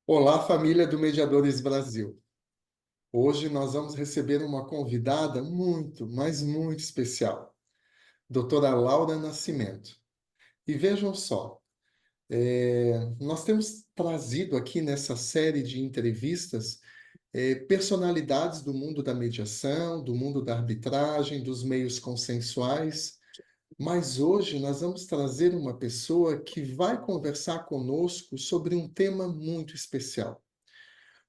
Olá, família do Mediadores Brasil. Hoje nós vamos receber uma convidada muito, mas muito especial, doutora Laura Nascimento. E vejam só, nós temos trazido aqui nessa série de entrevistas personalidades do mundo da mediação, do mundo da arbitragem, dos meios consensuais, mas hoje nós vamos trazer uma pessoa que vai conversar conosco sobre um tema muito especial.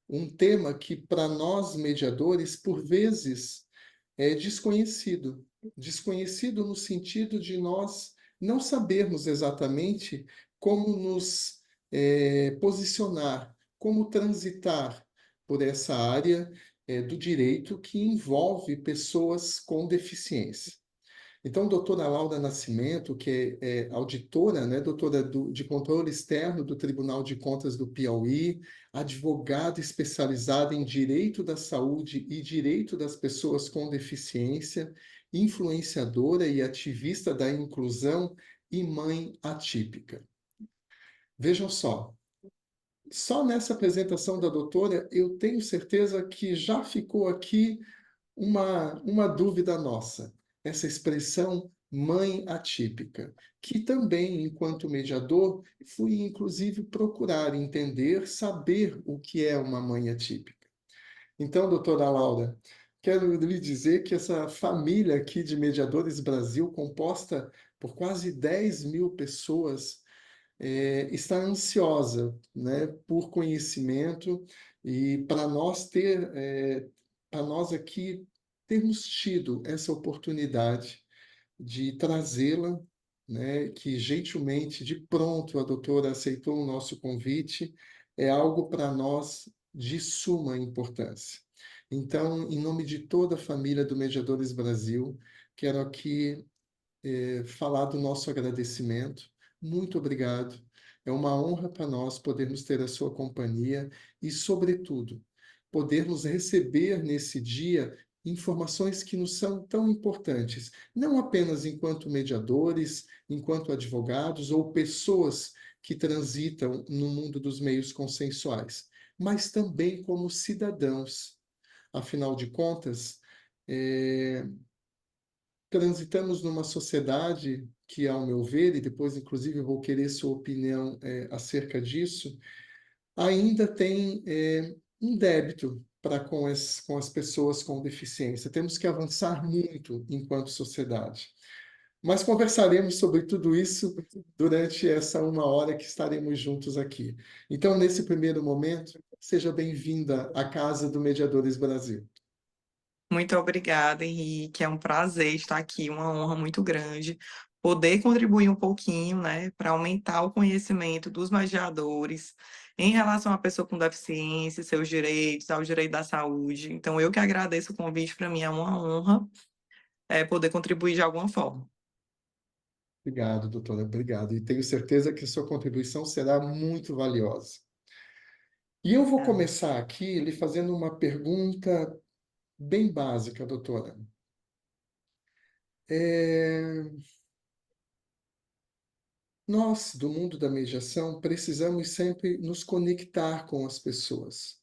Um tema que, para nós mediadores, por vezes é desconhecido. Desconhecido no sentido de nós não sabermos exatamente como nos posicionar, como transitar por essa área do direito que envolve pessoas com deficiência. Então, doutora Laura Nascimento, que é auditora, né, doutora de controle externo do Tribunal de Contas do Piauí, advogada especializada em direito da saúde e direito das pessoas com deficiência, influenciadora e ativista da inclusão e mãe atípica. Vejam só nessa apresentação da doutora, eu tenho certeza que já ficou aqui uma dúvida nossa, essa expressão mãe atípica, que também, enquanto mediador, fui inclusive procurar entender, saber o que é uma mãe atípica. Então, doutora Laura, quero lhe dizer que essa família aqui de Mediadores Brasil, composta por quase 10.000 pessoas, está ansiosa, né, por conhecimento e para nós aqui termos tido essa oportunidade de trazê-la, né, que gentilmente, de pronto, a doutora aceitou o nosso convite, é algo para nós de suma importância. Então, em nome de toda a família do Mediadores Brasil, quero aqui falar do nosso agradecimento. Muito obrigado. É uma honra para nós podermos ter a sua companhia e, sobretudo, podermos receber nesse dia informações que nos são tão importantes, não apenas enquanto mediadores, enquanto advogados ou pessoas que transitam no mundo dos meios consensuais, mas também como cidadãos. Afinal de contas, é, transitamos numa sociedade que, ao meu ver, e depois, inclusive, eu vou querer sua opinião acerca disso, ainda tem um débito para com as pessoas com deficiência. Temos que avançar muito enquanto sociedade. Mas conversaremos sobre tudo isso durante essa uma hora que estaremos juntos aqui. Então, nesse primeiro momento, seja bem-vinda à Casa do Mediadores Brasil. Muito obrigada, Henrique. É um prazer estar aqui, uma honra muito grande poder contribuir um pouquinho, né, para aumentar o conhecimento dos mediadores em relação à pessoa com deficiência, seus direitos, ao direito da saúde. Então, eu que agradeço o convite, para mim é uma honra poder contribuir de alguma forma. Obrigado, doutora, obrigado. E tenho certeza que sua contribuição será muito valiosa. E eu vou Ah, começar aqui lhe fazendo uma pergunta bem básica, doutora. É, Nós, do mundo da mediação, precisamos sempre nos conectar com as pessoas.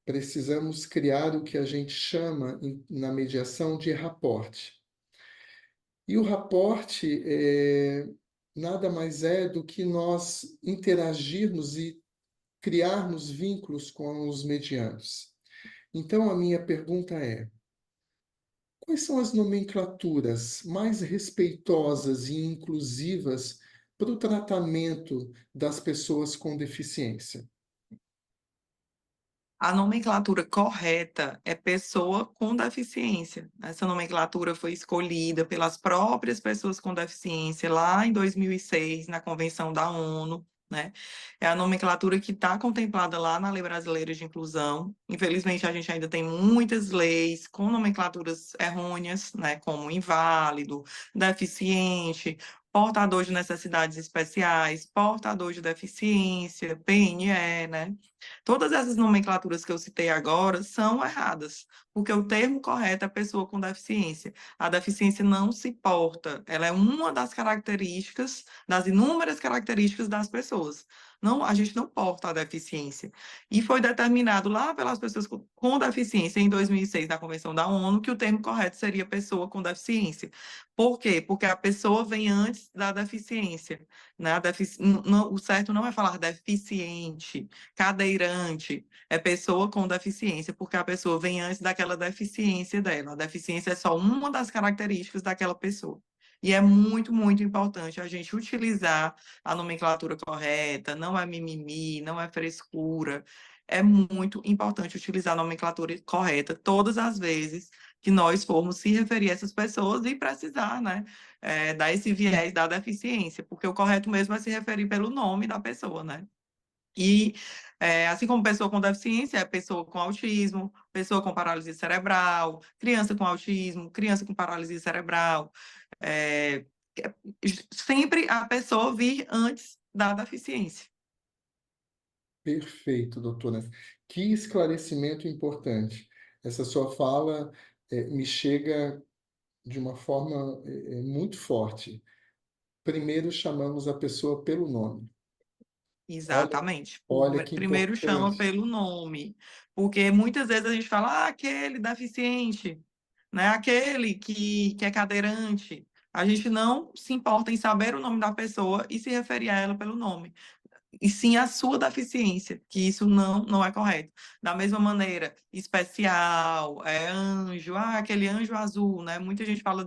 Precisamos criar o que a gente chama na mediação de rapport. E o rapport nada mais é do que nós interagirmos e criarmos vínculos com os medianos. Então, a minha pergunta é: quais são as nomenclaturas mais respeitosas e inclusivas para o tratamento das pessoas com deficiência? A nomenclatura correta é pessoa com deficiência. Essa nomenclatura foi escolhida pelas próprias pessoas com deficiência lá em 2006, na Convenção da ONU, né? É a nomenclatura que está contemplada lá na Lei Brasileira de Inclusão. Infelizmente, a gente ainda tem muitas leis com nomenclaturas errôneas, né? Como inválido, deficiente, portador de necessidades especiais, portador de deficiência, PNE, né? Todas essas nomenclaturas que eu citei agora são erradas, porque o termo correto é pessoa com deficiência. A deficiência não se porta, ela é uma das características, das inúmeras características das pessoas. Não, a gente não porta a deficiência. E foi determinado lá pelas pessoas com deficiência, em 2006, na Convenção da ONU, que o termo correto seria pessoa com deficiência. Por quê? Porque a pessoa vem antes da deficiência. Né? O certo não é falar deficiente, cadeirante, é pessoa com deficiência, porque a pessoa vem antes daquela deficiência dela. A deficiência é só uma das características daquela pessoa. E é muito, muito importante a gente utilizar a nomenclatura correta, não é mimimi, não é frescura. É muito importante utilizar a nomenclatura correta todas as vezes que nós formos se referir a essas pessoas e precisar, né, dar esse viés da deficiência, porque o correto mesmo é se referir pelo nome da pessoa, né? E, assim como pessoa com deficiência, é pessoa com autismo, pessoa com paralisia cerebral, criança com autismo, criança com paralisia cerebral. É, sempre a pessoa vir antes da deficiência. Perfeito, doutora. Que esclarecimento importante. Essa sua fala me chega de uma forma muito forte. Primeiro chamamos a pessoa pelo nome. Olha, Exatamente. olha que Primeiro chama importante. pelo nome, porque muitas vezes a gente fala, aquele deficiente, né? Aquele que é cadeirante. A gente não se importa em saber o nome da pessoa e se referir a ela pelo nome, e sim a sua deficiência, que isso não é correto. Da mesma maneira, especial, anjo, aquele anjo azul, né? Muita gente fala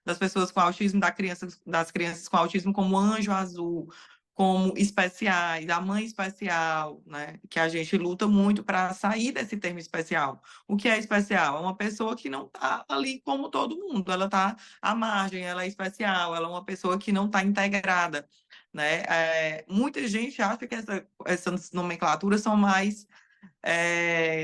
das pessoas com autismo, das crianças com autismo como anjo azul, como especiais, a mãe especial, né? Que a gente luta muito para sair desse termo especial. O que é especial? É uma pessoa que não está ali como todo mundo, ela está à margem, ela é especial, ela é uma pessoa que não está integrada, né? Muita gente acha que essas nomenclaturas são mais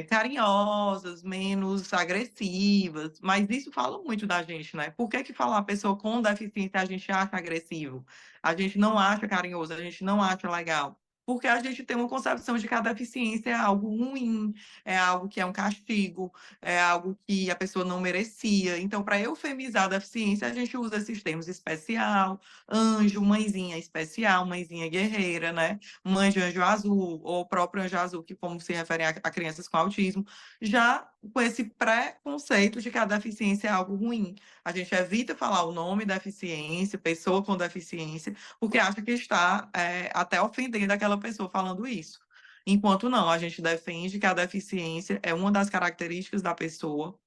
carinhosas, menos agressivas, mas isso fala muito da gente, né? Por que que falar pessoa com deficiência a gente acha agressivo? A gente não acha carinhoso, a gente não acha legal. Porque a gente tem uma concepção de que a deficiência é algo ruim, é algo que é um castigo, é algo que a pessoa não merecia. Então, para eufemizar a deficiência, a gente usa esses termos especial, anjo, mãezinha especial, mãezinha guerreira, né? Mãe de anjo azul, ou o próprio anjo azul, que como se refere a crianças com autismo, já com esse preconceito de que a deficiência é algo ruim. A gente evita falar o nome deficiência, pessoa com deficiência, porque acha que está até ofendendo aquela pessoa falando isso. Enquanto não, a gente defende que a deficiência é uma das características da pessoa.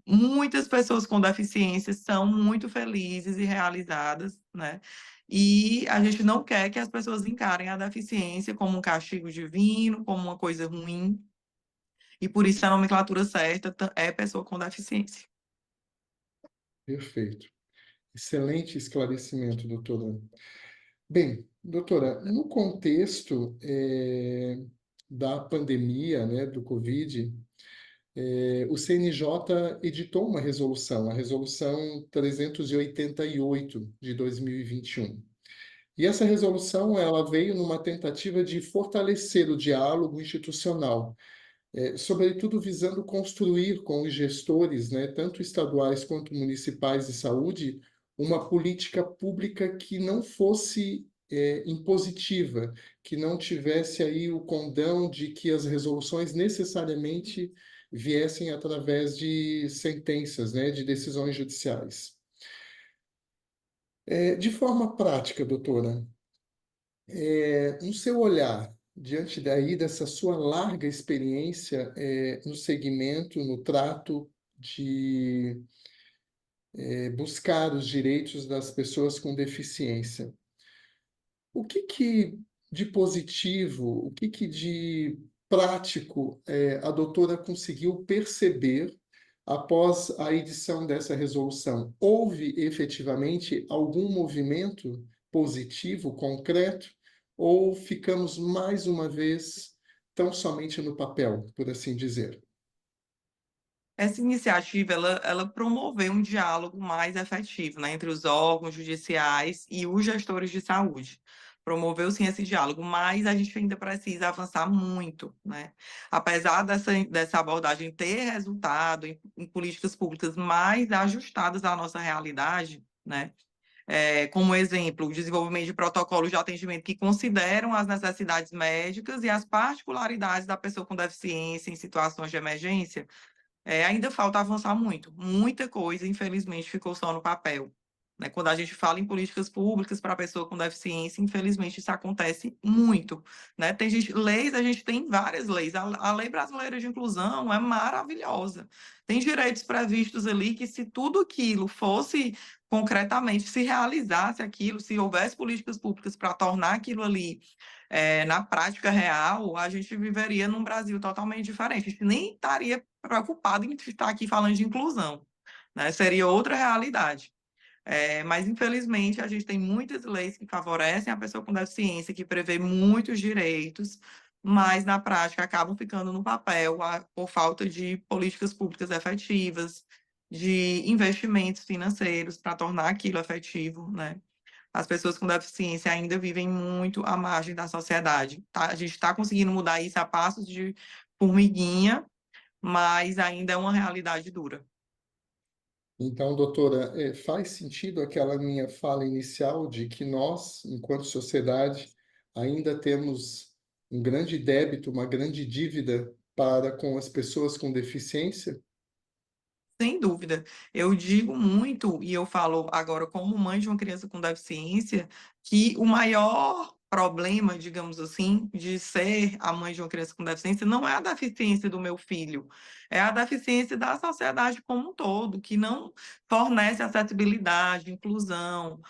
Muitas pessoas com deficiência são muito felizes e realizadas, né? E a gente não quer que as pessoas encarem a deficiência como um castigo divino, como uma coisa ruim, e por isso a nomenclatura certa é pessoa com deficiência. Perfeito. Excelente esclarecimento, doutora. Bem, doutora, no contexto da pandemia, né, do Covid, o CNJ editou uma resolução, a Resolução 388 de 2021. E essa resolução ela veio numa tentativa de fortalecer o diálogo institucional, sobretudo visando construir com os gestores, né, tanto estaduais quanto municipais de saúde, uma política pública que não fosse impositiva, que não tivesse aí o condão de que as resoluções necessariamente viessem através de sentenças, né, de decisões judiciais. De forma prática, doutora, no seu olhar, diante daí dessa sua larga experiência no segmento, no trato de buscar os direitos das pessoas com deficiência, o que que de positivo, o que que de prático a doutora conseguiu perceber após a edição dessa resolução? Houve efetivamente algum movimento positivo, concreto, ou ficamos mais uma vez tão somente no papel, por assim dizer? Essa iniciativa, ela promoveu um diálogo mais efetivo, né, entre os órgãos judiciais e os gestores de saúde. Promoveu, sim, esse diálogo, mas a gente ainda precisa avançar muito, né? Apesar dessa abordagem ter resultado em políticas públicas mais ajustadas à nossa realidade, né? como exemplo, o desenvolvimento de protocolos de atendimento que consideram as necessidades médicas e as particularidades da pessoa com deficiência em situações de emergência, ainda falta avançar muito. Muita coisa, infelizmente, ficou só no papel. Né? Quando a gente fala em políticas públicas para a pessoa com deficiência, infelizmente isso acontece muito. Né? Tem leis, a gente tem várias leis. A Lei Brasileira de Inclusão é maravilhosa. Tem direitos previstos ali que, se tudo aquilo fosse concretamente, se realizasse aquilo, se houvesse políticas públicas para tornar aquilo ali na prática real, a gente viveria num Brasil totalmente diferente. A gente nem estaria preocupado em estar aqui falando de inclusão, né? Seria outra realidade. Mas, infelizmente, a gente tem muitas leis que favorecem a pessoa com deficiência, que prevê muitos direitos, mas, na prática, acabam ficando no papel por falta de políticas públicas efetivas, de investimentos financeiros para tornar aquilo efetivo, né? As pessoas com deficiência ainda vivem muito à margem da sociedade. Tá? A gente está conseguindo mudar isso a passos de formiguinha, mas ainda é uma realidade dura. Então, doutora, faz sentido aquela minha fala inicial de que nós, enquanto sociedade, ainda temos um grande débito, uma grande dívida para com as pessoas com deficiência? Sem dúvida. Eu digo muito, e eu falo agora como mãe de uma criança com deficiência, que o maior problema, digamos assim, de ser a mãe de uma criança com deficiência não é a deficiência do meu filho, é a deficiência da sociedade como um todo, que não fornece acessibilidade, inclusão,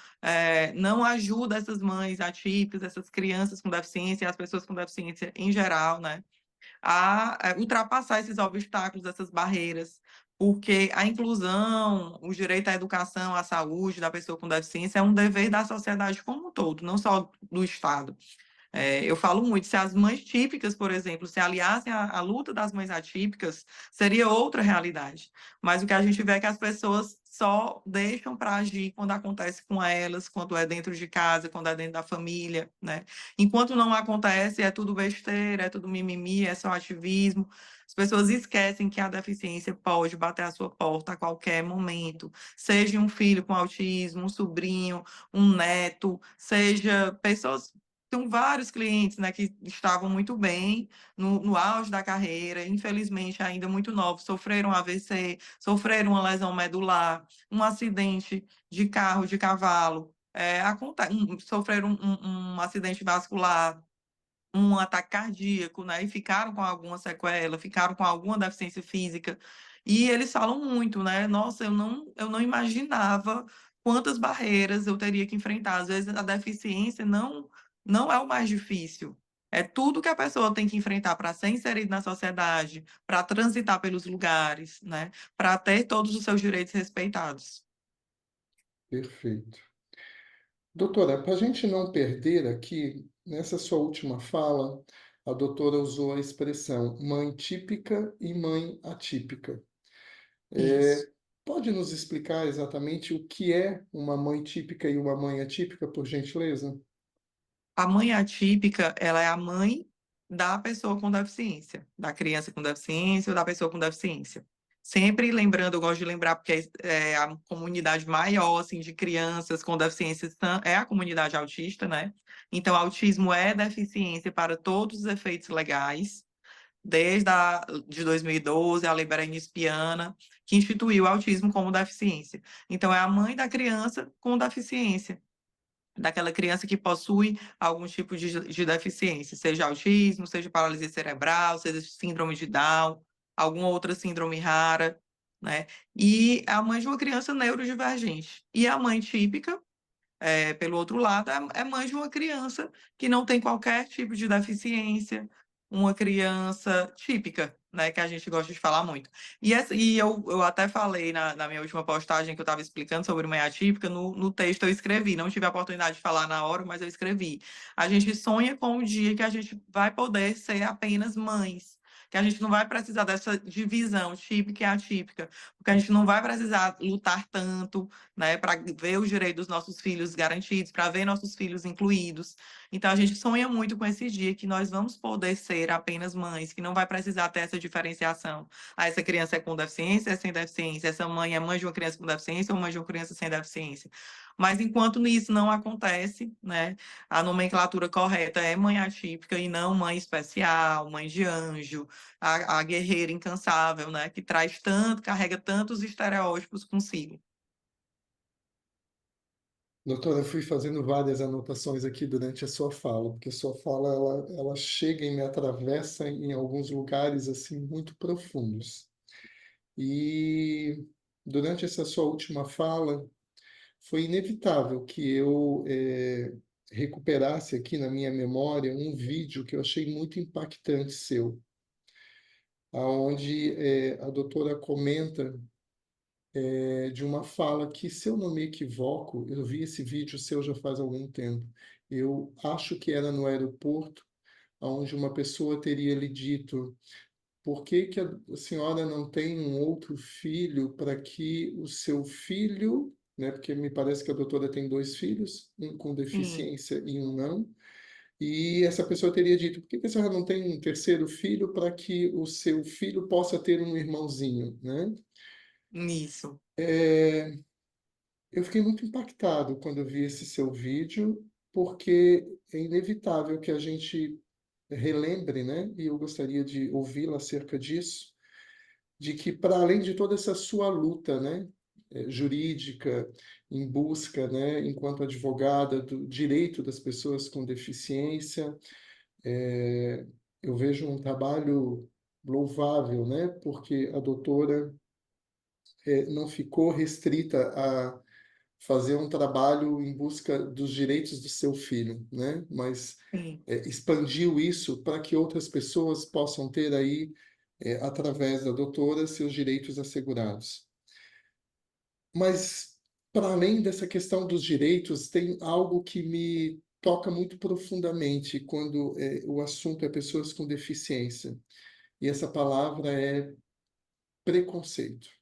não ajuda essas mães atípicas, essas crianças com deficiência e as pessoas com deficiência em geral, né? A ultrapassar esses obstáculos, essas barreiras, porque a inclusão, o direito à educação, à saúde da pessoa com deficiência é um dever da sociedade como um todo, não só do Estado. Eu falo muito, se as mães típicas, por exemplo, se aliassem à luta das mães atípicas, seria outra realidade. Mas o que a gente vê é que as pessoas só deixam para agir quando acontece com elas, quando é dentro de casa, quando é dentro da família, né? Enquanto não acontece, é tudo besteira, é tudo mimimi, é só ativismo. As pessoas esquecem que a deficiência pode bater à sua porta a qualquer momento, seja um filho com autismo, um sobrinho, um neto, seja pessoas. Tem vários clientes, né, que estavam muito bem no auge da carreira, infelizmente ainda muito novos, sofreram AVC, sofreram uma lesão medular, um acidente de carro, de cavalo, sofreram um acidente vascular, um ataque cardíaco, né? E ficaram com alguma sequela, ficaram com alguma deficiência física. E eles falam muito, né? Nossa, eu não imaginava quantas barreiras eu teria que enfrentar. Às vezes a deficiência não é o mais difícil. É tudo que a pessoa tem que enfrentar para ser inserida na sociedade, para transitar pelos lugares, né? Para ter todos os seus direitos respeitados. Perfeito. Doutora, para a gente não perder aqui, nessa sua última fala, a doutora usou a expressão mãe típica e mãe atípica. Isso. Pode nos explicar exatamente o que é uma mãe típica e uma mãe atípica, por gentileza? A mãe atípica, ela é a mãe da pessoa com deficiência, da criança com deficiência ou da pessoa com deficiência. Sempre lembrando, eu gosto de lembrar, porque é a comunidade maior, assim, de crianças com deficiência é a comunidade autista, né? Então, autismo é deficiência para todos os efeitos legais, de 2012, a Lei Berenice Piana, que instituiu o autismo como deficiência. Então, é a mãe da criança com deficiência, daquela criança que possui algum tipo de deficiência, seja autismo, seja paralisia cerebral, seja síndrome de Down, alguma outra síndrome rara, né? E a mãe de uma criança neurodivergente. E a mãe típica, pelo outro lado, é mãe de uma criança que não tem qualquer tipo de deficiência, uma criança típica, né, que a gente gosta de falar muito. E eu até falei na minha última postagem que eu estava explicando sobre mãe atípica, no texto eu escrevi, não tive a oportunidade de falar na hora, mas eu escrevi. A gente sonha com o dia que a gente vai poder ser apenas mães, que a gente não vai precisar dessa divisão típica e atípica, porque a gente não vai precisar lutar tanto, né, para ver os direitos dos nossos filhos garantidos, para ver nossos filhos incluídos. Então, a gente sonha muito com esse dia que nós vamos poder ser apenas mães, que não vai precisar ter essa diferenciação. Ah, essa criança é com deficiência, é sem deficiência, essa mãe é mãe de uma criança com deficiência ou mãe de uma criança sem deficiência. Mas enquanto isso não acontece, né, a nomenclatura correta é mãe atípica e não mãe especial, mãe de anjo, a guerreira incansável, né, que traz tanto, carrega tantos estereótipos consigo. Doutora, eu fui fazendo várias anotações aqui durante a sua fala, porque a sua fala ela chega e me atravessa em alguns lugares assim muito profundos. E durante essa sua última fala, foi inevitável que eu recuperasse aqui na minha memória um vídeo que eu achei muito impactante seu, aonde a doutora comenta de uma fala que, se eu não me equivoco, eu vi esse vídeo seu já faz algum tempo. Eu acho que era no aeroporto, onde uma pessoa teria lhe dito: por que que a senhora não tem um outro filho para que o seu filho, né, porque me parece que a doutora tem dois filhos, um com Sim, deficiência e um não, e essa pessoa teria dito: por que que a senhora não tem um terceiro filho para que o seu filho possa ter um irmãozinho, né? nisso. É, eu fiquei muito impactado quando eu vi esse seu vídeo, porque é inevitável que a gente relembre, né? E eu gostaria de ouvi-la acerca disso, de que para além de toda essa sua luta, né, jurídica, em busca, né, enquanto advogada do direito das pessoas com deficiência, eh, eu vejo um trabalho louvável, né? Porque a doutora não ficou restrita a fazer um trabalho em busca dos direitos do seu filho, né? Mas Sim, expandiu isso para que outras pessoas possam ter aí, através da doutora, seus direitos assegurados. Mas, para além dessa questão dos direitos, tem algo que me toca muito profundamente quando o assunto é pessoas com deficiência. E essa palavra é preconceito.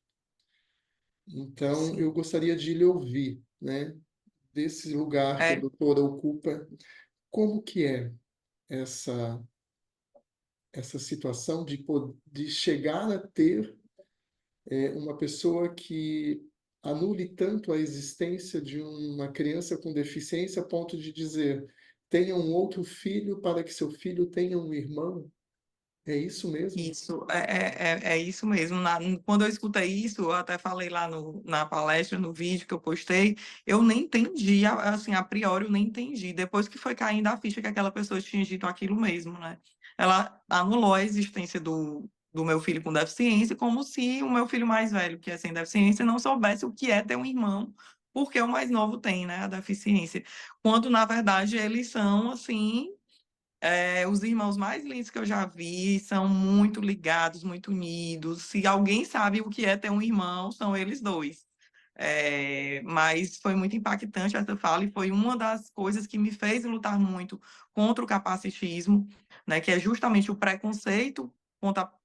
Então, eu sim. gostaria gostaria de lhe ouvir, né? Desse lugar que a É, doutora ocupa, como que é essa essa situação de chegar a ter uma pessoa que anule tanto a existência de uma criança com deficiência a ponto de dizer: tenha um outro filho para que seu filho tenha um irmão? É isso mesmo? isso, é isso mesmo. Quando eu escutei isso, eu até falei lá na palestra, no vídeo que eu postei, eu nem entendi, assim, a priori eu nem entendi. Depois que foi caindo a ficha que aquela pessoa tinha dito aquilo mesmo, né? Ela anulou a existência do meu filho com deficiência, como se o meu filho mais velho, que é sem deficiência, não soubesse o que é ter um irmão, porque o mais novo tem, né, a deficiência. Quando, na verdade, eles são, assim, os irmãos mais lindos que eu já vi, são muito ligados, muito unidos. Se alguém sabe o que é ter um irmão, são eles dois. Mas foi muito impactante essa fala e foi uma das coisas que me fez lutar muito contra o capacitismo, né, que é justamente o preconceito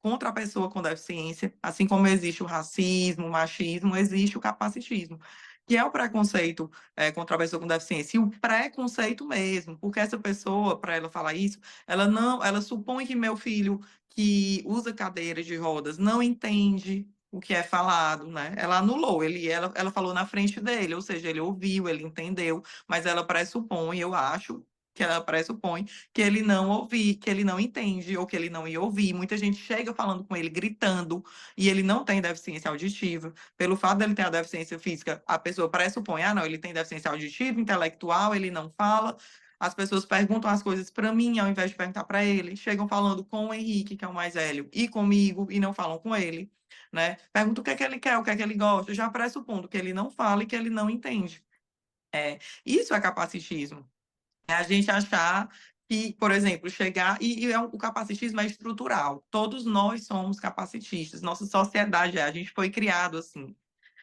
contra a pessoa com deficiência, assim como existe o racismo, o machismo, existe o capacitismo, que é o preconceito contra a pessoa com deficiência, e o preconceito mesmo, porque essa pessoa, para ela falar isso, ela supõe que meu filho que usa cadeira de rodas não entende o que é falado, né? Ela anulou, ela falou na frente dele, ou seja, ele ouviu, ele entendeu, mas ela pressupõe, eu acho que ela pressupõe que ele não ouvi, que ele não entende, ou que ele não ia ouvir. Muita gente chega falando com ele, gritando, e ele não tem deficiência auditiva. Pelo fato dele ter a deficiência física, a pessoa pressupõe, ah, não, ele tem deficiência auditiva, intelectual, ele não fala. As pessoas perguntam as coisas para mim, ao invés de perguntar para ele. Chegam falando com o Henrique, que é o mais velho, e comigo, e não falam com ele, né? Pergunta o que é que ele quer, o que é que ele gosta, já pressupondo que ele não fala e que ele não entende. Isso é capacitismo. É a gente achar que, por exemplo, chegar. O capacitismo é estrutural. Todos nós somos capacitistas. Nossa sociedade a gente foi criado assim.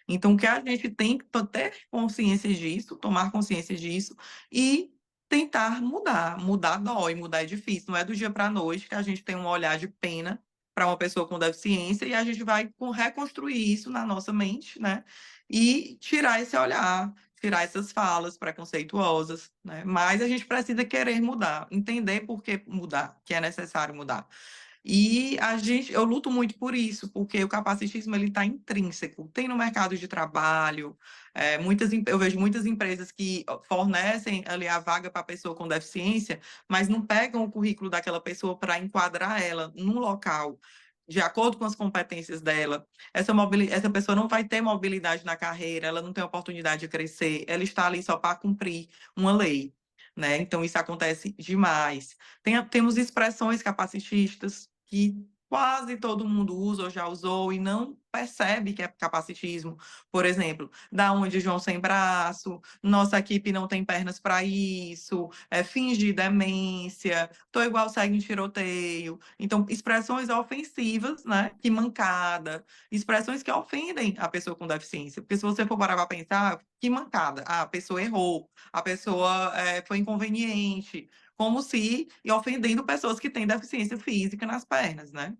Então, o que a gente tem que ter consciência disso, tomar consciência disso e tentar mudar. Mudar dói, mudar é difícil. Não é do dia para a noite que a gente tem um olhar de pena para uma pessoa com deficiência, e a gente vai reconstruir isso na nossa mente, né? E tirar esse olhar, tirar essas falas preconceituosas, né? Mas a gente precisa querer mudar, entender por que mudar, que é necessário mudar. E eu luto muito por isso, porque o capacitismo ele está intrínseco. Tem no mercado de trabalho, eu vejo muitas empresas que fornecem ali a vaga para a pessoa com deficiência, mas não pegam o currículo daquela pessoa para enquadrar ela num local de acordo com as competências dela. Essa pessoa não vai ter mobilidade na carreira, ela não tem oportunidade de crescer, ela está ali só para cumprir uma lei. Né? Então, isso acontece demais. Temos expressões capacitistas que quase todo mundo usa ou já usou e não percebe que é capacitismo. Por exemplo, da onde João sem braço, nossa equipe não tem pernas para isso, fingir demência, tô igual segue em tiroteio. Então, expressões ofensivas, né? Que mancada, expressões que ofendem a pessoa com deficiência. Porque se você for parar para pensar, que mancada, a pessoa errou, a pessoa foi inconveniente, como se e ofendendo pessoas que têm deficiência física nas pernas, né?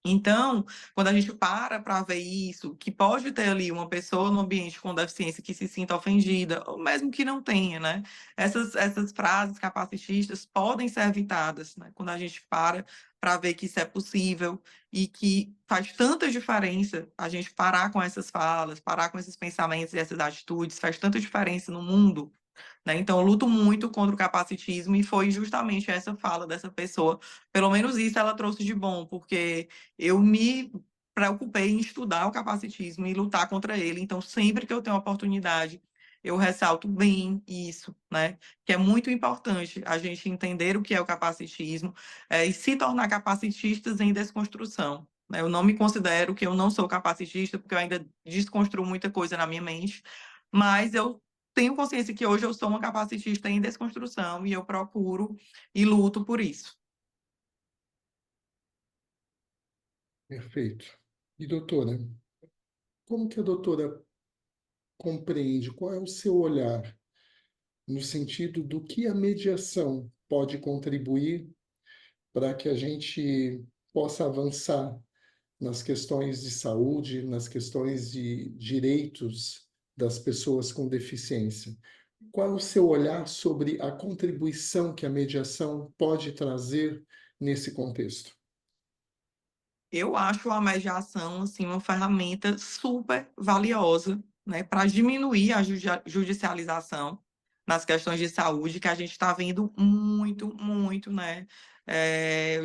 Então, quando a gente para ver isso, que pode ter ali uma pessoa no ambiente com deficiência que se sinta ofendida, ou mesmo que não tenha, né? Essas frases capacitistas podem ser evitadas, né? Quando a gente para ver que isso é possível e que faz tanta diferença a gente parar com essas falas, parar com esses pensamentos e essas atitudes, faz tanta diferença no mundo, né? Então, eu luto muito contra o capacitismo e foi justamente essa fala dessa pessoa. Pelo menos isso ela trouxe de bom, porque eu me preocupei em estudar o capacitismo e lutar contra ele. Então, sempre que eu tenho oportunidade, eu ressalto bem isso, né? Que é muito importante a gente entender o que é o capacitismo, e se tornar capacitistas em desconstrução. Né? Eu não me considero que eu não sou capacitista, porque eu ainda desconstruo muita coisa na minha mente, mas eu tenho consciência que hoje eu sou uma capacitista em desconstrução e eu procuro e luto por isso. Perfeito. E doutora, como que a doutora compreende, qual é o seu olhar no sentido do que a mediação pode contribuir para que a gente possa avançar nas questões de saúde, nas questões de direitos das pessoas com deficiência? Qual é o seu olhar sobre a contribuição que a mediação pode trazer nesse contexto? Eu acho a mediação assim uma ferramenta super valiosa, né, para diminuir a judicialização nas questões de saúde, que a gente está vendo muito, muito, né?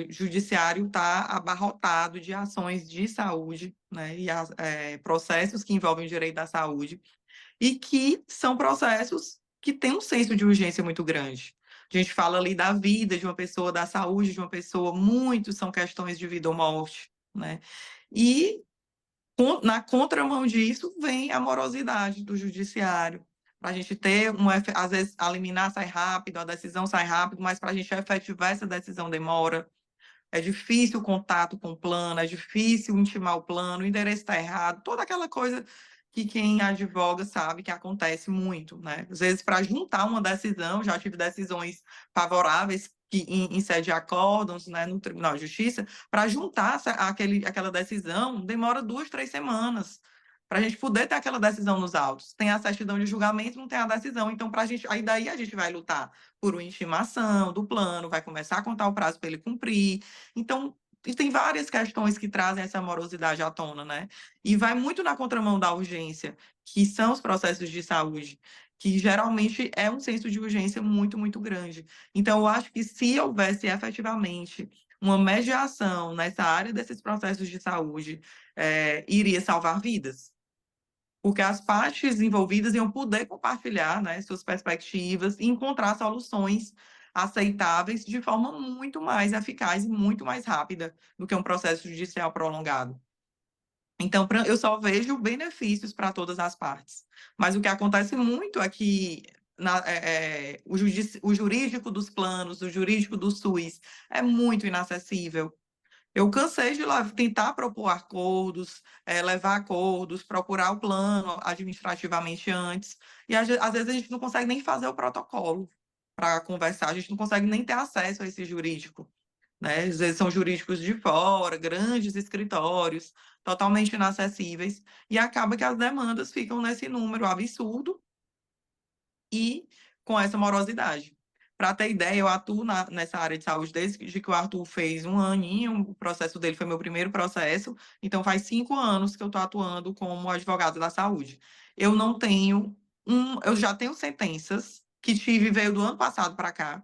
O judiciário está abarrotado de ações de saúde, né, e processos que envolvem o direito da saúde, e que são processos que têm um senso de urgência muito grande. A gente fala ali da vida de uma pessoa, da saúde de uma pessoa, muitos são questões de vida ou morte, né? E na contramão disso vem a morosidade do judiciário, para a gente ter às vezes a liminar sai rápido, a decisão sai rápido, mas para a gente efetivar essa decisão demora. É difícil o contato com o plano, é difícil intimar o plano, o endereço está errado, toda aquela coisa que quem advoga sabe que acontece muito, né? Às vezes, para juntar uma decisão, já tive decisões favoráveis em sede de acórdãos, né, no Tribunal de Justiça, para juntar aquela decisão, demora 2, 3 semanas. Para a gente poder ter aquela decisão nos autos. Tem a certidão de julgamento, não tem a decisão. Então, aí daí a gente vai lutar por uma intimação do plano, vai começar a contar o prazo para ele cumprir. Então, e tem várias questões que trazem essa morosidade à tona, né? E vai muito na contramão da urgência, que são os processos de saúde, que geralmente é um senso de urgência muito, muito grande. Então, eu acho que se houvesse efetivamente uma mediação nessa área desses processos de saúde, iria salvar vidas, porque as partes envolvidas iam poder compartilhar, né, suas perspectivas e encontrar soluções aceitáveis de forma muito mais eficaz e muito mais rápida do que um processo judicial prolongado. Então, eu só vejo benefícios para todas as partes. Mas o que acontece muito é que o jurídico dos planos, o jurídico do SUS é muito inacessível. Eu cansei de lá tentar propor acordos, levar acordos, procurar o plano administrativamente antes, e às vezes a gente não consegue nem fazer o protocolo para conversar, a gente não consegue nem ter acesso a esse jurídico, né? Às vezes são jurídicos de fora, grandes escritórios, totalmente inacessíveis, e acaba que as demandas ficam nesse número absurdo e com essa morosidade. Para ter ideia, eu atuo nessa área de saúde desde que o Arthur fez um aninho, o processo dele foi meu primeiro processo, então faz 5 anos que eu estou atuando como advogado da saúde. Eu não tenho eu já tenho sentenças que tive, veio do ano passado para cá.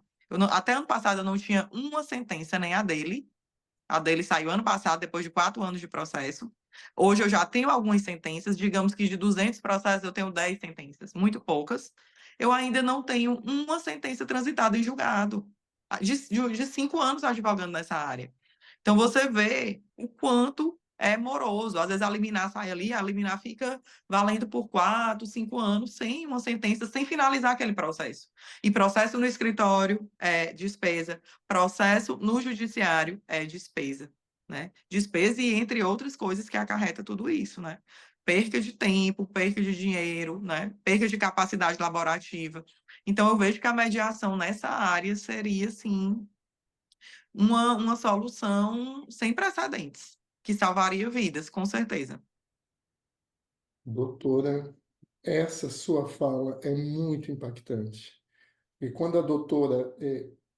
Até ano passado eu não tinha uma sentença, nem a dele. A dele saiu ano passado, depois de 4 anos de processo. Hoje eu já tenho algumas sentenças, digamos que de 200 processos eu tenho 10 sentenças, muito poucas. Eu ainda não tenho uma sentença transitada em julgado, de 5 anos advogando nessa área. Então, você vê o quanto é moroso. Às vezes, a liminar sai ali, a liminar fica valendo por 4, 5 anos, sem uma sentença, sem finalizar aquele processo. E processo no escritório é despesa, processo no judiciário é despesa, né? Despesa e entre outras coisas que acarreta tudo isso, né? Perca de tempo, perca de dinheiro, né? Perca de capacidade laborativa. Então, eu vejo que a mediação nessa área seria, assim, uma solução sem precedentes, que salvaria vidas, com certeza. Doutora, essa sua fala é muito impactante. E quando a doutora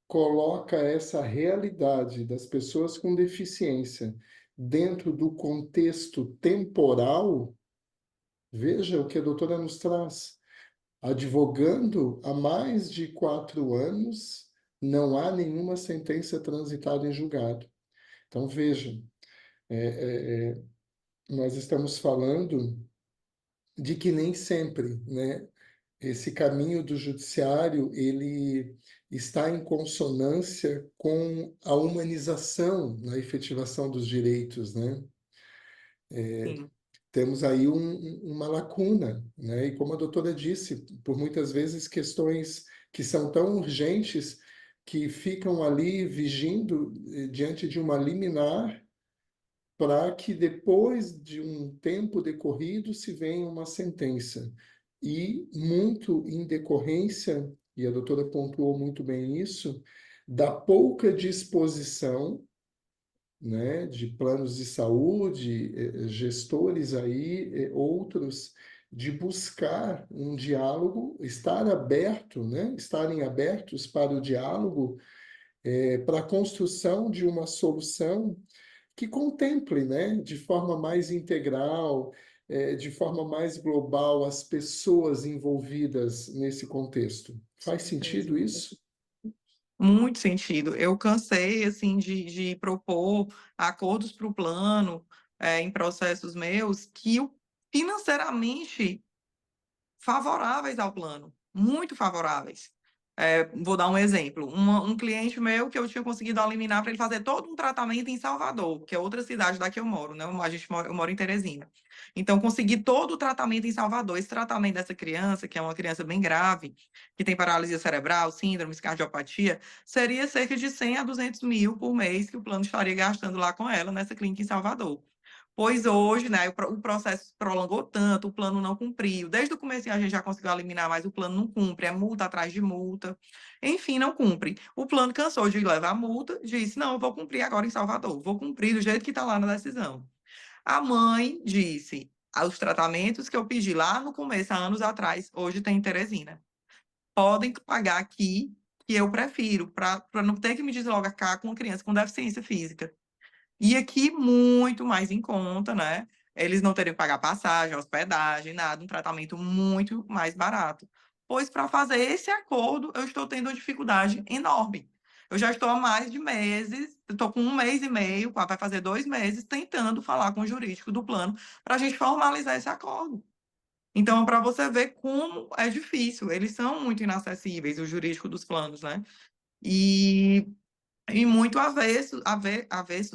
coloca essa realidade das pessoas com deficiência dentro do contexto temporal, veja o que a doutora nos traz. Advogando há mais de 4 anos, não há nenhuma sentença transitada em julgado. Então, vejam, nós estamos falando de que nem sempre, né, esse caminho do judiciário ele está em consonância com a humanização na efetivação dos direitos, né? Sim, Temos aí uma lacuna, né? E como a doutora disse, por muitas vezes questões que são tão urgentes que ficam ali vigindo diante de uma liminar para que depois de um tempo decorrido se venha uma sentença. E muito em decorrência, e a doutora pontuou muito bem isso, da pouca disposição, né, de planos de saúde, gestores aí, outros, de buscar um diálogo, estar aberto, né, estarem abertos para o diálogo, para a construção de uma solução que contemple, né, de forma mais integral, de forma mais global, as pessoas envolvidas nesse contexto. Faz certeza. sentido isso? Muito sentido. Eu cansei, assim, de propor acordos para o plano, em processos meus, financeiramente favoráveis ao plano, muito favoráveis. Vou dar um exemplo. Um cliente meu que eu tinha conseguido eliminar para ele fazer todo um tratamento em Salvador, que é outra cidade da que eu moro, né? Eu moro em Teresina. Então, consegui todo o tratamento em Salvador. Esse tratamento dessa criança, que é uma criança bem grave, que tem paralisia cerebral, síndrome, cardiopatia, seria cerca de 100 a 200 mil por mês que o plano estaria gastando lá com ela, nessa clínica em Salvador. Pois hoje, né, o processo prolongou tanto, o plano não cumpriu. Desde o começo a gente já conseguiu eliminar, mas o plano não cumpre, é multa atrás de multa. Enfim, não cumpre. O plano cansou de levar a multa, disse: não, eu vou cumprir agora em Salvador, vou cumprir do jeito que está lá na decisão. A mãe disse: os tratamentos que eu pedi lá no começo, há anos atrás, hoje tem em Teresina. Podem pagar aqui, que eu prefiro, para não ter que me deslocar com uma criança com deficiência física. E aqui muito mais em conta, né? Eles não teriam que pagar passagem, hospedagem, nada, um tratamento muito mais barato. Pois para fazer esse acordo, eu estou tendo uma dificuldade enorme. Eu já estou há mais de meses, estou com 1 mês e meio, vai fazer 2 meses, tentando falar com o jurídico do plano para a gente formalizar esse acordo. Então, para você ver como é difícil, eles são muito inacessíveis, o jurídico dos planos, né? E muito avessos,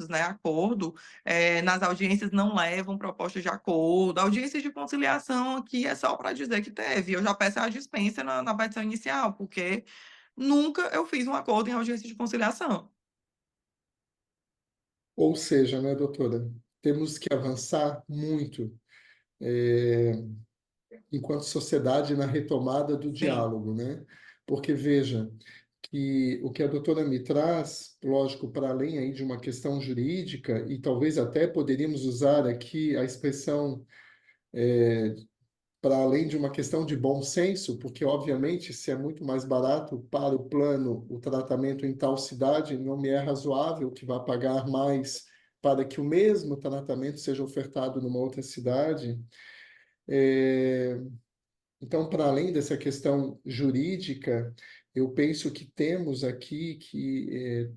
né, acordo, nas audiências não levam proposta de acordo, audiências de conciliação aqui é só para dizer que teve, eu já peço a dispensa na petição inicial, porque nunca eu fiz um acordo em audiência de conciliação. Ou seja, né, doutora, temos que avançar muito enquanto sociedade na retomada do Sim, diálogo, né? Porque veja que o que a doutora me traz, lógico, para além aí de uma questão jurídica, e talvez até poderíamos usar aqui a expressão para além de uma questão de bom senso, porque obviamente se é muito mais barato para o plano o tratamento em tal cidade, não me é razoável que vá pagar mais para que o mesmo tratamento seja ofertado numa outra cidade. É, Então, para além dessa questão jurídica, eu penso que temos aqui que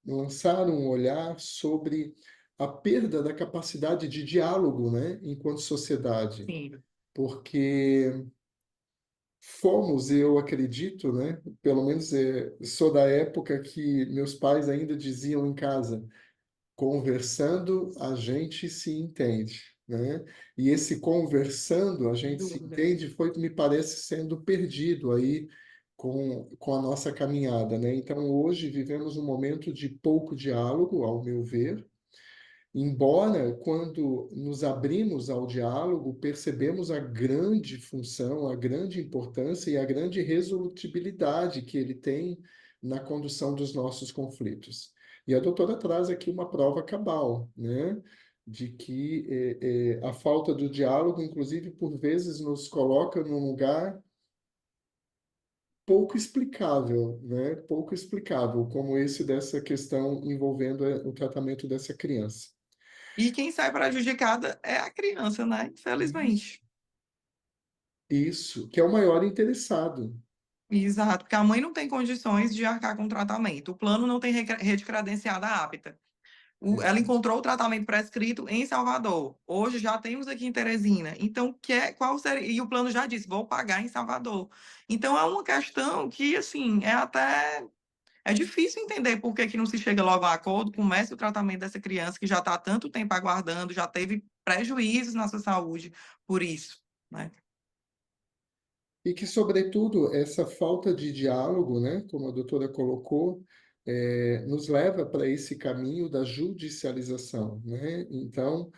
lançar um olhar sobre a perda da capacidade de diálogo, né, enquanto sociedade, Sim, porque fomos, eu acredito, né, pelo menos sou da época que meus pais ainda diziam em casa, conversando a gente se entende, né? E esse conversando a sem gente se dúvida. entende foi, me parece, sendo perdido aí com a nossa caminhada, né? Então, hoje vivemos um momento de pouco diálogo, ao meu ver, embora, quando nos abrimos ao diálogo, percebemos a grande função, a grande importância e a grande resolutibilidade que ele tem na condução dos nossos conflitos. E a doutora traz aqui uma prova cabal, né? De que a falta do diálogo, inclusive, por vezes nos coloca num lugar pouco explicável, né? Pouco explicável, como esse dessa questão envolvendo o tratamento dessa criança. E quem sai prejudicada é a criança, né? Infelizmente. Isso, que é o maior interessado. Exato, porque a mãe não tem condições de arcar com o tratamento. O plano não tem rede credenciada apta. Ela Exato. encontrou o tratamento prescrito em Salvador. Hoje já temos aqui em Teresina. Então, qual seria? E o plano já disse, vou pagar em Salvador. Então, é uma questão que, assim, é difícil entender por que que não se chega logo a acordo, começa o tratamento dessa criança que já está há tanto tempo aguardando, já teve prejuízos na sua saúde por isso, né? E que, sobretudo, essa falta de diálogo, né, como a doutora colocou, nos leva para esse caminho da judicialização, né? Então,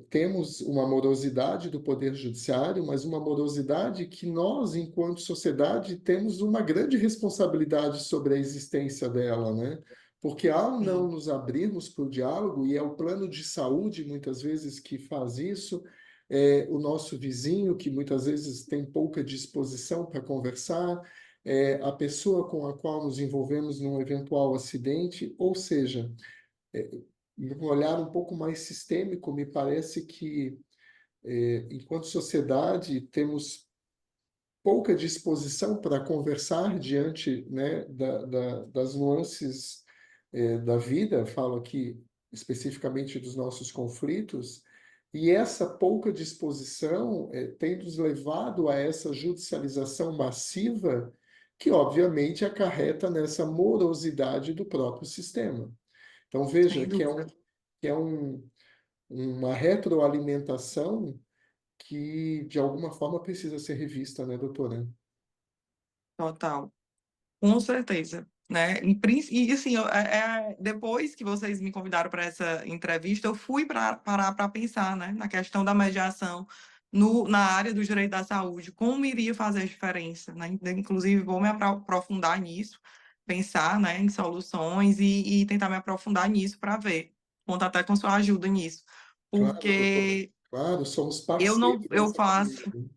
temos uma morosidade do Poder Judiciário, mas uma morosidade que nós, enquanto sociedade, temos uma grande responsabilidade sobre a existência dela, né? Porque ao não Sim, nos abrirmos para o diálogo, e é o plano de saúde muitas vezes que faz isso, o nosso vizinho, que muitas vezes tem pouca disposição para conversar, a pessoa com a qual nos envolvemos num eventual acidente, ou seja, é, um olhar um pouco mais sistêmico, me parece que, enquanto sociedade, temos pouca disposição para conversar diante, né, das nuances, da vida, falo aqui especificamente dos nossos conflitos, e essa pouca disposição, tem nos levado a essa judicialização massiva, que obviamente acarreta nessa morosidade do próprio sistema. Então veja sem que dúvida. é uma retroalimentação que, de alguma forma, precisa ser revista, né, doutora? Total. Com certeza, né? E assim, depois que vocês me convidaram para essa entrevista, eu fui parar para pensar, né, na questão da mediação na área do direito da saúde, como iria fazer diferença, né? Inclusive, vou me aprofundar nisso, pensar, né, em soluções e tentar me aprofundar nisso para ver, contar até com sua ajuda nisso, Claro, doutora. porque Claro, somos eu não, parceiros eu nessa caminhada. faço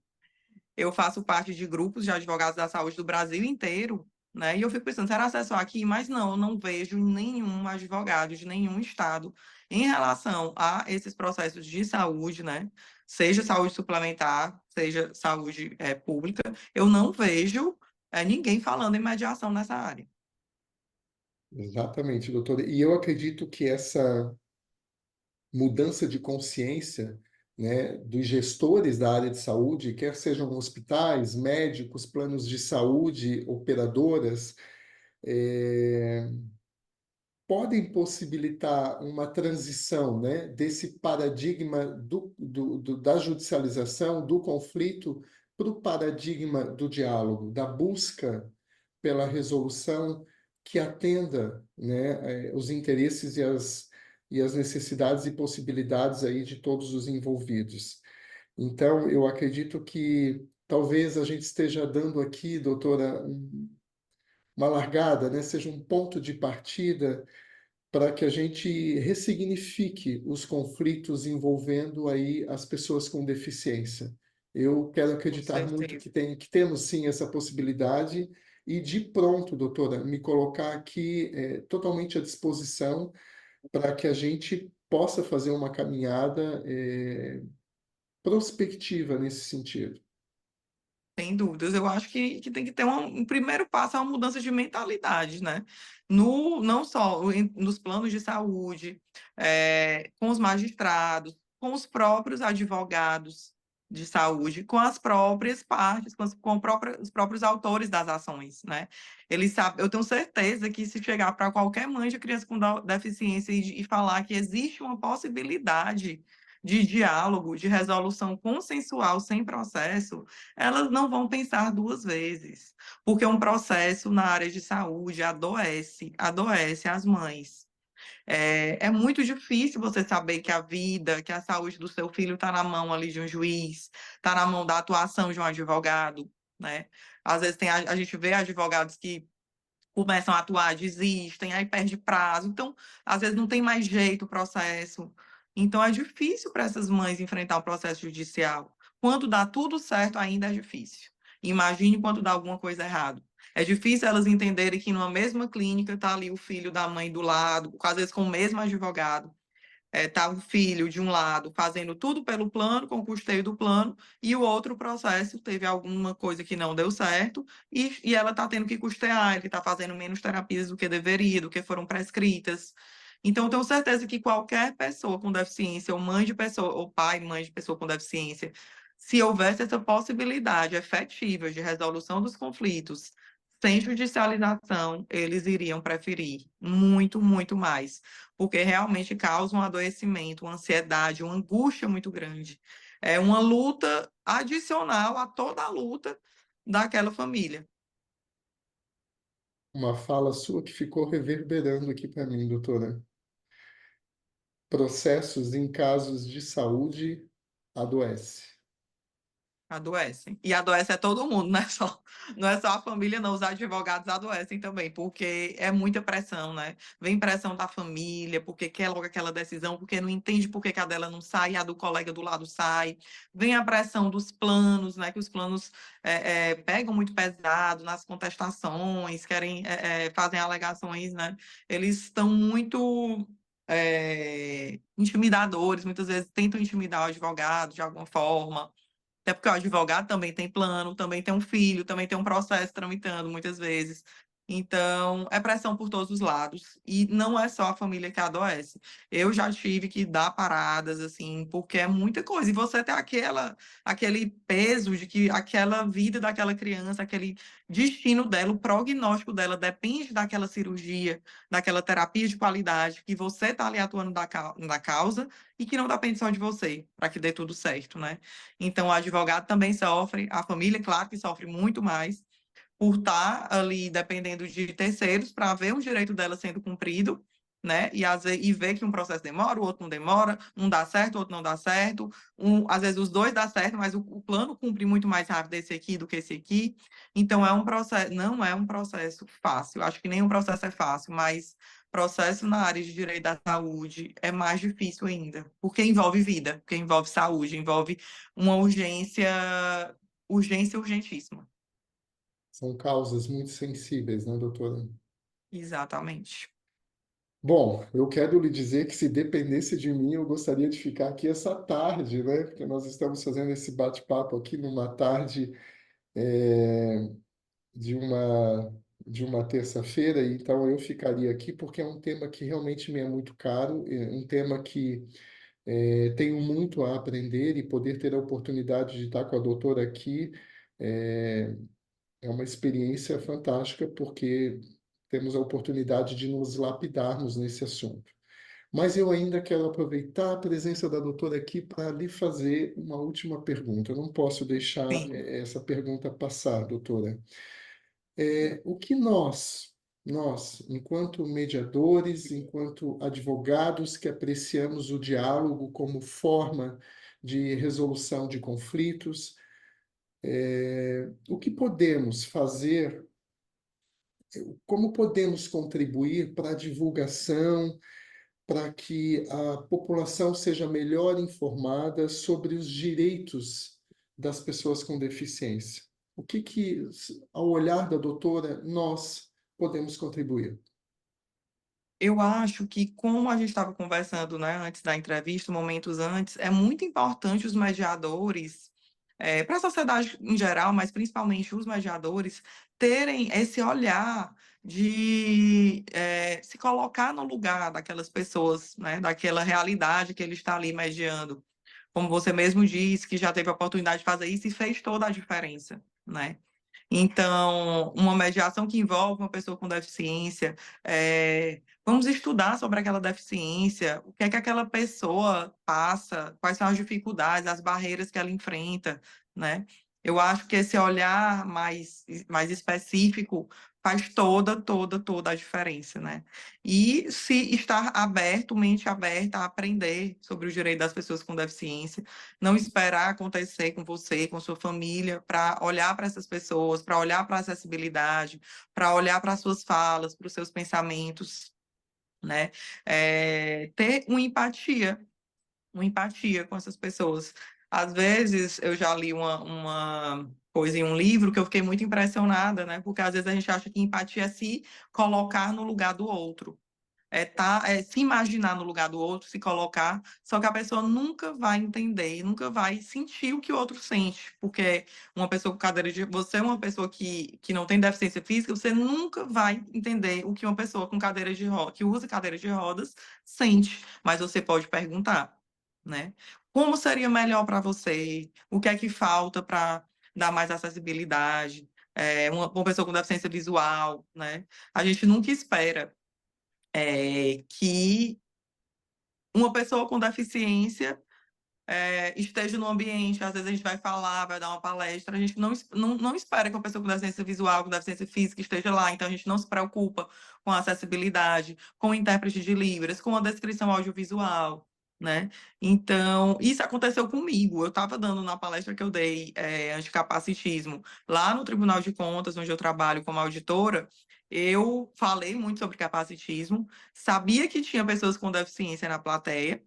eu faço parte de grupos de advogados da saúde do Brasil inteiro, né? E eu fico pensando, será acessar aqui? Mas não, eu não vejo nenhum advogado de nenhum estado em relação a esses processos de saúde, né? Seja saúde suplementar, seja saúde pública, eu não vejo ninguém falando em mediação nessa área. Exatamente, doutora. E eu acredito que essa mudança de consciência, né, dos gestores da área de saúde, quer sejam hospitais, médicos, planos de saúde, operadoras, é, podem possibilitar uma transição, né, desse paradigma da judicialização, do conflito, para o paradigma do diálogo, da busca pela resolução que atenda, né, os interesses e as necessidades e possibilidades aí de todos os envolvidos. Então, eu acredito que talvez a gente esteja dando aqui, doutora, uma largada, né? Seja um ponto de partida para que a gente ressignifique os conflitos envolvendo aí as pessoas com deficiência. Eu quero Com acreditar muito certeza. que temos sim essa possibilidade e de pronto, doutora, me colocar aqui totalmente à disposição para que a gente possa fazer uma caminhada prospectiva nesse sentido. Sem dúvidas. Eu acho que tem que ter um primeiro passo é uma mudança de mentalidade, né? Não só nos planos de saúde, com os magistrados, com os próprios advogados de saúde, com as próprias partes, os próprios autores das ações, né? Eles sabem, eu tenho certeza que se chegar para qualquer mãe de criança com deficiência e falar que existe uma possibilidade de diálogo, de resolução consensual sem processo, elas não vão pensar duas vezes, porque um processo na área de saúde adoece as mães. É muito difícil você saber que a vida, que a saúde do seu filho está na mão ali de um juiz, está na mão da atuação de um advogado, né? Às vezes a gente vê advogados que começam a atuar, desistem, aí perde prazo. Então, às vezes não tem mais jeito o processo. Então, é difícil para essas mães enfrentar o processo judicial. Quando dá tudo certo, ainda é difícil. Imagine quando dá alguma coisa errada. É difícil elas entenderem que numa mesma clínica está ali o filho da mãe do lado, às vezes com o mesmo advogado, tá o filho de um lado fazendo tudo pelo plano, com o custeio do plano, e o outro processo teve alguma coisa que não deu certo, e ela está tendo que custear, ele está fazendo menos terapias do que deveria, do que foram prescritas. Então, eu tenho certeza que qualquer pessoa com deficiência, ou mãe de pessoa, ou pai, mãe de pessoa com deficiência, se houvesse essa possibilidade efetiva de resolução dos conflitos, sem judicialização, eles iriam preferir muito, muito mais, porque realmente causa um adoecimento, uma ansiedade, uma angústia muito grande. É uma luta adicional a toda a luta daquela família. Uma fala sua que ficou reverberando aqui para mim, doutora. Processos em casos de saúde adoece. Adoecem. E adoece é todo mundo, não é só a família, não. Os advogados adoecem também, porque é muita pressão, né? Vem pressão da família, porque quer logo aquela decisão, porque não entende por que que a dela não sai, a do colega do lado sai. Vem a pressão dos planos, né? Que os planos pegam muito pesado nas contestações, querem, fazem alegações, né? Eles estão muito intimidadores, muitas vezes tentam intimidar o advogado de alguma forma. Até porque o advogado também tem plano, também tem um filho, também tem um processo tramitando muitas vezes. Então, é pressão por todos os lados. E não é só a família que adoece. Eu já tive que dar paradas, assim, porque é muita coisa. E você tem aquele peso de que aquela vida daquela criança, aquele destino dela, o prognóstico dela depende daquela cirurgia, daquela terapia de qualidade, que você está ali atuando da causa e que não depende só de você, para que dê tudo certo, né? Então, o advogado também sofre, a família, claro que sofre muito mais, por estar ali dependendo de terceiros para ver o direito dela sendo cumprido, né? E ver que um processo demora, o outro não demora, um dá certo, o outro não dá certo, às vezes os dois dá certo, mas o plano cumpre muito mais rápido esse aqui do que esse aqui. Então, é um processo, não é um processo fácil. Acho que nenhum processo é fácil, mas processo na área de direito da saúde é mais difícil ainda, porque envolve vida, porque envolve saúde, envolve uma urgência urgentíssima. São causas muito sensíveis, né, doutora? Exatamente. Bom, eu quero lhe dizer que se dependesse de mim, eu gostaria de ficar aqui essa tarde, né? Porque nós estamos fazendo esse bate-papo aqui numa tarde de uma terça-feira, e então eu ficaria aqui porque é um tema que realmente me é muito caro, é um tema que tenho muito a aprender e poder ter a oportunidade de estar com a doutora aqui é, é uma experiência fantástica porque temos a oportunidade de nos lapidarmos nesse assunto. Mas eu ainda quero aproveitar a presença da doutora aqui para lhe fazer uma última pergunta. Eu não posso deixar Sim. essa pergunta passar, doutora. O que enquanto mediadores, enquanto advogados que apreciamos o diálogo como forma de resolução de conflitos, o que podemos fazer como podemos contribuir para a divulgação, para que a população seja melhor informada sobre os direitos das pessoas com deficiência? O que, ao olhar da doutora, nós podemos contribuir? Eu acho que, como a gente estava conversando, né, antes da entrevista, momentos antes, é muito importante os mediadores, para a sociedade em geral, mas principalmente os mediadores, terem esse olhar de se colocar no lugar daquelas pessoas, né, daquela realidade que ele está ali mediando. Como você mesmo disse, que já teve a oportunidade de fazer isso e fez toda a diferença, né? Então, uma mediação que envolve uma pessoa com deficiência, vamos estudar sobre aquela deficiência, o que é que aquela pessoa passa, quais são as dificuldades, as barreiras que ela enfrenta, né? Eu acho que esse olhar mais específico faz toda a diferença, né? E se estar aberto, mente aberta a aprender sobre os direitos das pessoas com deficiência, não esperar acontecer com você, com sua família, para olhar para essas pessoas, para olhar para a acessibilidade, para olhar para as suas falas, para os seus pensamentos, né? Ter uma empatia com essas pessoas. Às vezes, eu já li uma coisa em um livro que eu fiquei muito impressionada, né? Porque às vezes a gente acha que empatia é se colocar no lugar do outro, se imaginar no lugar do outro, se colocar, só que a pessoa nunca vai entender, nunca vai sentir o que o outro sente, porque uma pessoa com cadeira de, você é uma pessoa que não tem deficiência física, você nunca vai entender o que uma pessoa com cadeira de roda, que usa cadeira de rodas, sente, mas você pode perguntar, né? Como seria melhor para você? O que é que falta para dar mais acessibilidade? Uma pessoa com deficiência visual, né? A gente nunca espera que uma pessoa com deficiência esteja no ambiente, às vezes a gente vai falar, vai dar uma palestra, a gente não espera que uma pessoa com deficiência visual, com deficiência física esteja lá, então a gente não se preocupa com a acessibilidade, com o intérprete de Libras, com a descrição audiovisual, né? Então, isso aconteceu comigo. Eu estava dando na palestra que eu dei anticapacitismo lá no Tribunal de Contas, onde eu trabalho como auditora, eu falei muito sobre capacitismo, sabia que tinha pessoas com deficiência na plateia,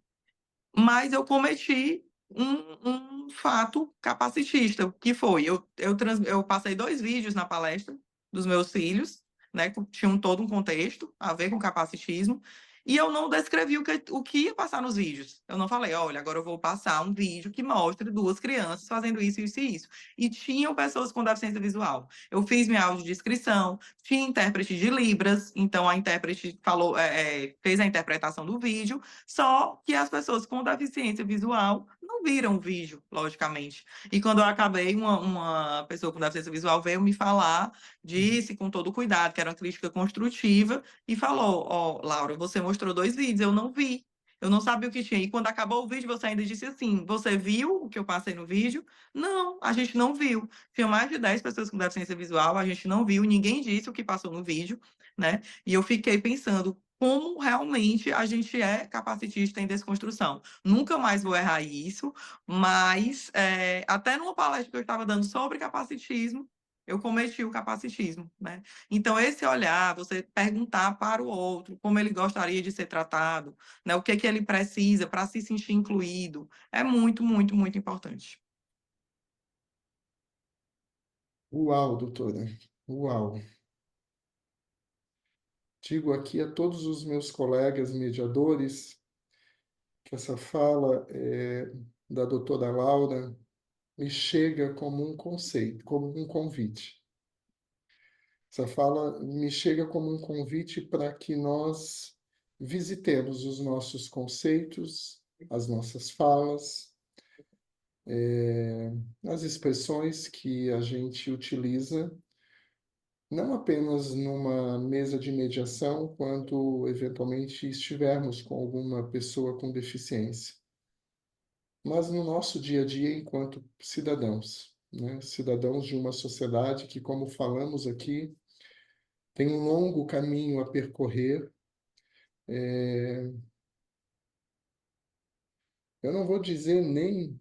mas eu cometi um fato capacitista, que foi, eu passei 2 vídeos na palestra dos meus filhos, né, que tinham todo um contexto a ver com capacitismo, e eu não descrevi o que ia passar nos vídeos. Eu não falei, olha, agora eu vou passar um vídeo que mostre 2 crianças fazendo isso, isso e isso. E tinham pessoas com deficiência visual. Eu fiz minha audiodescrição, tinha intérprete de Libras, então a intérprete falou, fez a interpretação do vídeo, só que as pessoas com deficiência visual não viram o vídeo, logicamente. E quando eu acabei, uma pessoa com deficiência visual veio me falar, disse com todo cuidado, que era uma crítica construtiva, e falou: Ó, Laura, você mostrou 2 vídeos, eu não vi. Eu não sabia o que tinha. E quando acabou o vídeo, você ainda disse assim: Você viu o que eu passei no vídeo? Não, a gente não viu. Tinha mais de 10 pessoas com deficiência visual, a gente não viu, ninguém disse o que passou no vídeo, né? E eu fiquei pensando como realmente a gente é capacitista em desconstrução. Nunca mais vou errar isso, mas até numa palestra que eu estava dando sobre capacitismo, eu cometi o capacitismo, né? Então, esse olhar, você perguntar para o outro como ele gostaria de ser tratado, né? O que é que ele precisa para se sentir incluído, é muito, muito, muito importante. Uau, doutora, uau. Digo aqui a todos os meus colegas mediadores que essa fala da doutora Laura me chega como um conceito, como um convite. Essa fala me chega como um convite para que nós visitemos os nossos conceitos, as nossas falas, as expressões que a gente utiliza, não apenas numa mesa de mediação, quando eventualmente estivermos com alguma pessoa com deficiência, mas no nosso dia a dia enquanto cidadãos, né? Cidadãos de uma sociedade que, como falamos aqui, tem um longo caminho a percorrer. É, eu não vou dizer nem,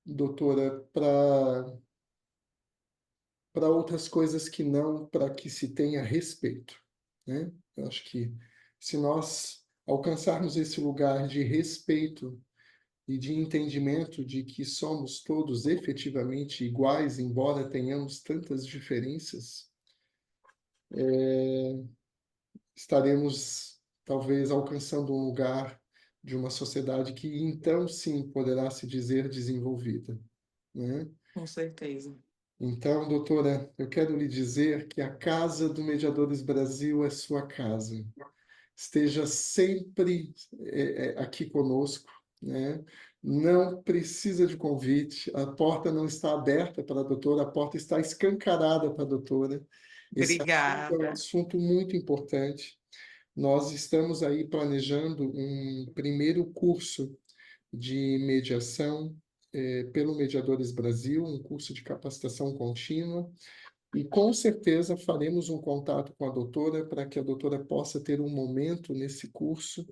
doutora, para para outras coisas que não, para que se tenha respeito, né? Eu acho que se nós alcançarmos esse lugar de respeito e de entendimento de que somos todos efetivamente iguais, embora tenhamos tantas diferenças, estaremos talvez alcançando um lugar de uma sociedade que então sim poderá se dizer desenvolvida, né? Com certeza. Então, doutora, eu quero lhe dizer que a Casa do Mediadores Brasil é sua casa. Esteja sempre aqui conosco, né? Não precisa de convite, a porta não está aberta para a doutora, a porta está escancarada para a doutora. Esse assunto é um Obrigada. assunto muito importante. Nós estamos aí planejando um primeiro curso de mediação pelo Mediadores Brasil, um curso de capacitação contínua, e com certeza faremos um contato com a doutora para que a doutora possa ter um momento nesse curso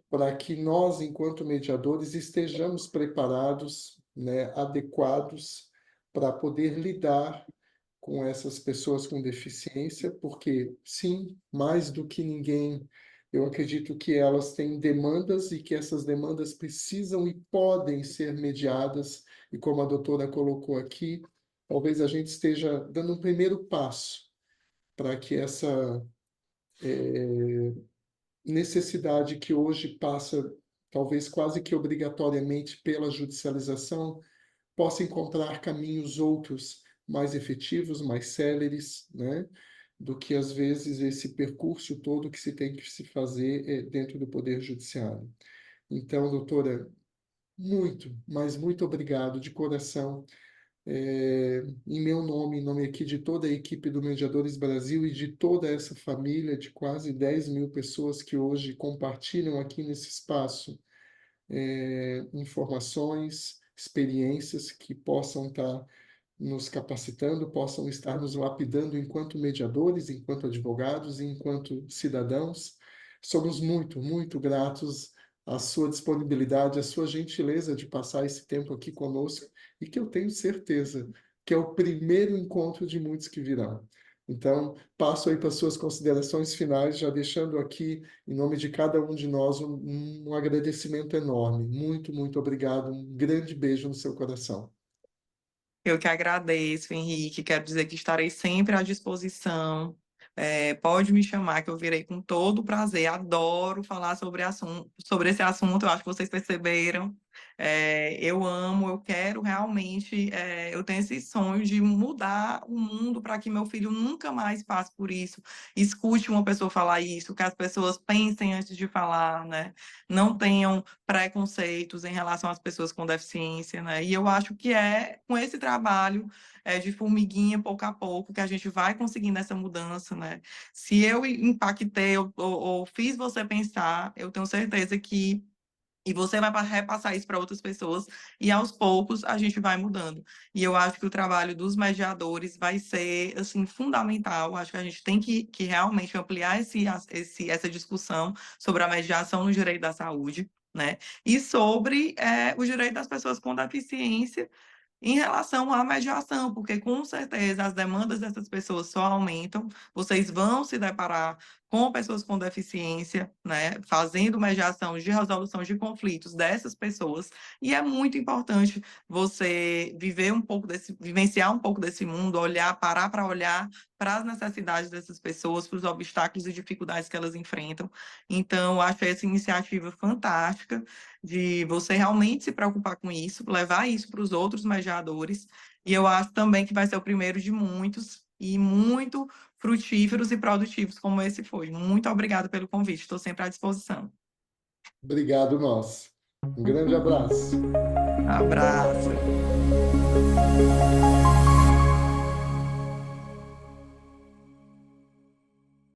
para que nós, enquanto mediadores, estejamos preparados, né, adequados para poder lidar com essas pessoas com deficiência, porque, sim, mais do que ninguém, eu acredito que elas têm demandas e que essas demandas precisam e podem ser mediadas, e como a doutora colocou aqui, talvez a gente esteja dando um primeiro passo para que essa necessidade que hoje passa, talvez quase que obrigatoriamente pela judicialização, possa encontrar caminhos outros mais efetivos, mais céleres, né? Do que às vezes esse percurso todo que se tem que se fazer dentro do Poder Judiciário. Então, doutora, muito, mas muito obrigado de coração, em meu nome, em nome aqui de toda a equipe do Mediadores Brasil e de toda essa família de quase 10 mil pessoas que hoje compartilham aqui nesse espaço informações, experiências que possam estar nos capacitando, possam estar nos lapidando enquanto mediadores, enquanto advogados e enquanto cidadãos. Somos muito, muito gratos à sua disponibilidade, à sua gentileza de passar esse tempo aqui conosco e que eu tenho certeza que é o primeiro encontro de muitos que virão. Então, passo aí para as suas considerações finais, já deixando aqui, em nome de cada um de nós, um agradecimento enorme. Muito, muito obrigado. Um grande beijo no seu coração. Eu que agradeço, Henrique. Quero dizer que estarei sempre à disposição. Pode me chamar, que eu virei com todo o prazer. Adoro falar sobre esse assunto. Eu acho que vocês perceberam. Eu amo, eu quero realmente. Eu tenho esse sonho de mudar o mundo para que meu filho nunca mais passe por isso. Escute uma pessoa falar isso, que as pessoas pensem antes de falar, né? Não tenham preconceitos em relação às pessoas com deficiência, né? E eu acho que é com esse trabalho de formiguinha, pouco a pouco, que a gente vai conseguindo essa mudança, né? Se eu impactei ou fiz você pensar, eu tenho certeza que e você vai repassar isso para outras pessoas, e aos poucos a gente vai mudando. E eu acho que o trabalho dos mediadores vai ser assim, fundamental. Acho que a gente tem que realmente ampliar essa discussão sobre a mediação no direito da saúde, né? E sobre o direito das pessoas com deficiência em relação à mediação, porque com certeza as demandas dessas pessoas só aumentam, vocês vão se deparar com pessoas com deficiência, né, fazendo mediação de resolução de conflitos dessas pessoas, e é muito importante você vivenciar um pouco desse mundo, parar para olhar para as necessidades dessas pessoas, para os obstáculos e dificuldades que elas enfrentam. Então, eu acho essa iniciativa fantástica de você realmente se preocupar com isso, levar isso para os outros mediadores, e eu acho também que vai ser o primeiro de muitos, e muito frutíferos e produtivos como esse foi. Muito obrigada pelo convite, estou sempre à disposição. Obrigado, nós. Um grande abraço. Abraço.